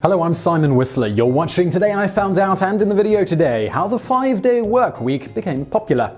Hello, I'm Simon Whistler. You're watching Today I Found Out, and in the video today, how the 5-day work week became popular.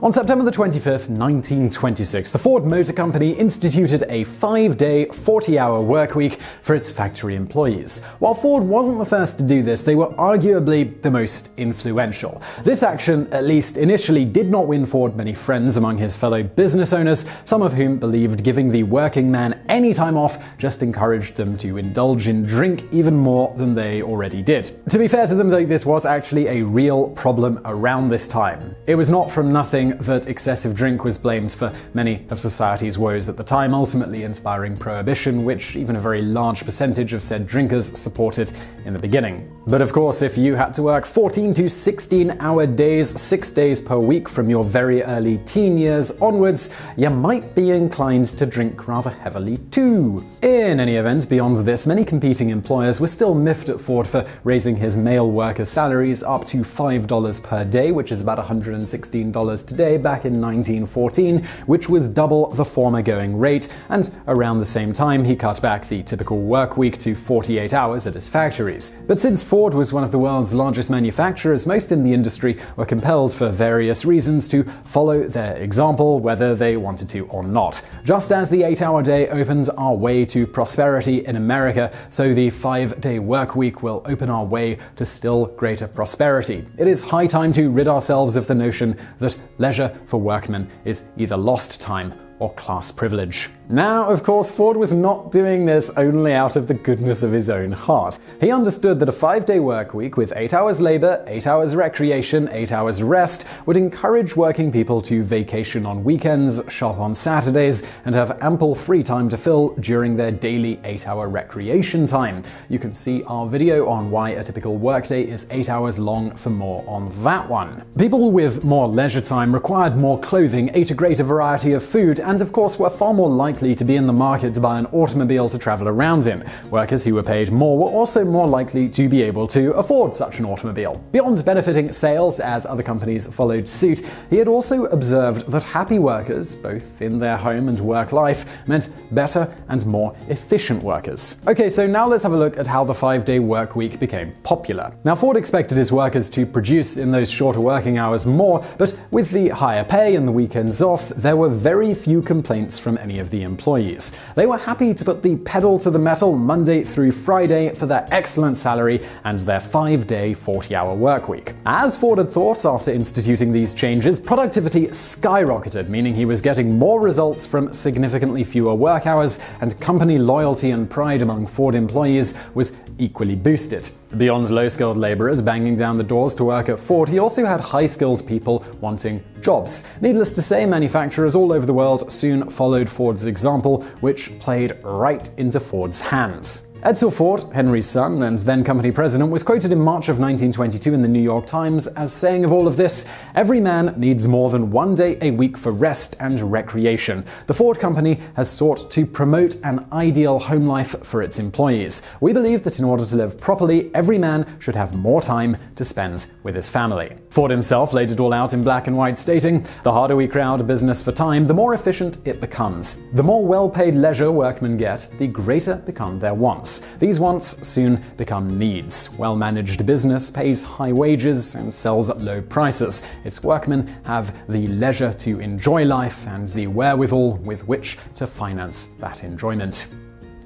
On September 25th, 1926, the Ford Motor Company instituted a 5-day, 40-hour work week for its factory employees. While Ford wasn't the first to do this, they were arguably the most influential. This action, at least initially, did not win Ford many friends among his fellow business owners, some of whom believed giving the working man any time off just encouraged them to indulge in drink even more than they already did. To be fair to them, though, this was actually a real problem around this time. It was not from nothing that excessive drink was blamed for many of society's woes at the time, ultimately inspiring prohibition, which even a very large percentage of said drinkers supported in the beginning. But of course, if you had to work 14 to 16-hour days, 6 days per week from your very early teen years onwards, you might be inclined to drink rather heavily too. In any event, beyond this, many competing employers were still miffed at Ford for raising his male workers' salaries up to $5 per day, which is about $116 today, back in 1914, which was double the former going rate, and around the same time he cut back the typical work week to 48 hours at his factories. But since Ford was one of the world's largest manufacturers, most in the industry were compelled for various reasons to follow their example, whether they wanted to or not. Just as the 8-hour day opens our way to prosperity in America, so the 5-day work week will open our way to still greater prosperity. It is high time to rid ourselves of the notion that leisure for workmen is either lost time or class privilege. Now, of course, Ford was not doing this only out of the goodness of his own heart. He understood that a 5-day work week with 8 hours labor, 8 hours recreation, 8 hours rest would encourage working people to vacation on weekends, shop on Saturdays, and have ample free time to fill during their daily 8-hour recreation time. You can see our video on why a typical workday is 8 hours long for more on that one. People with more leisure time required more clothing, ate a greater variety of food, and of course were far more likely to be in the market to buy an automobile to travel around in. Workers who were paid more were also more likely to be able to afford such an automobile. Beyond benefiting sales as other companies followed suit, he had also observed that happy workers, both in their home and work life, meant better and more efficient workers. Okay, so now let's have a look at how the 5-day work week became popular. Now, Ford expected his workers to produce in those shorter working hours more, but with the higher pay and the weekends off, there were very few complaints from any of the employees. They were happy to put the pedal to the metal Monday through Friday for their excellent salary and their 5-day, 40-hour work week. As Ford had thought, after instituting these changes, productivity skyrocketed, meaning he was getting more results from significantly fewer work hours, and company loyalty and pride among Ford employees was equally boosted. Beyond low-skilled laborers banging down the doors to work at Ford, he also had high-skilled people wanting jobs. Needless to say, manufacturers all over the world soon followed Ford's example, which played right into Ford's hands. Edsel Ford, Henry's son and then company president, was quoted in March of 1922 in the New York Times as saying of all of this, "Every man needs more than 1 day a week for rest and recreation. The Ford Company has sought to promote an ideal home life for its employees. We believe that in order to live properly, every man should have more time to spend with his family." Ford himself laid it all out in black and white, stating, "The harder we crowd business for time, the more efficient it becomes. The more well-paid leisure workmen get, the greater become their wants. These wants soon become needs. Well-managed business pays high wages and sells at low prices. Its workmen have the leisure to enjoy life and the wherewithal with which to finance that enjoyment."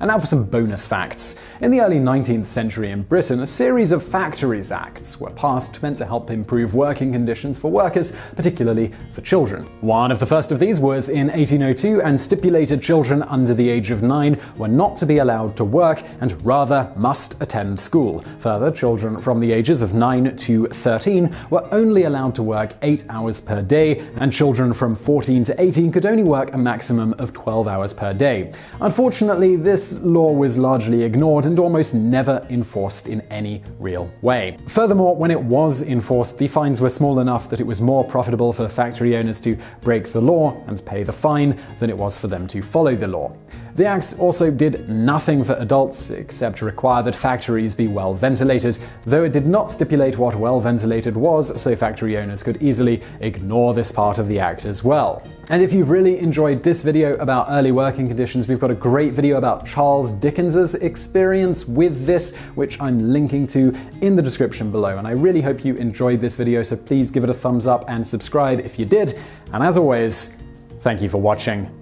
And now for some bonus facts. In the early 19th century in Britain, a series of Factories Acts were passed meant to help improve working conditions for workers, particularly for children. One of the first of these was in 1802 and stipulated children under the age of 9 were not to be allowed to work and rather must attend school. Further, children from the ages of 9 to 13 were only allowed to work 8 hours per day, and children from 14 to 18 could only work a maximum of 12 hours per day. Unfortunately, this law was largely ignored and almost never enforced in any real way. Furthermore, when it was enforced, the fines were small enough that it was more profitable for factory owners to break the law and pay the fine than it was for them to follow the law. The Act also did nothing for adults except to require that factories be well ventilated, though it did not stipulate what well ventilated was, so factory owners could easily ignore this part of the Act as well. And if you've really enjoyed this video about early working conditions, we've got a great video about Charles Dickens's experience with this, which I'm linking to in the description below. And I really hope you enjoyed this video, so please give it a thumbs up and subscribe if you did. And as always, thank you for watching.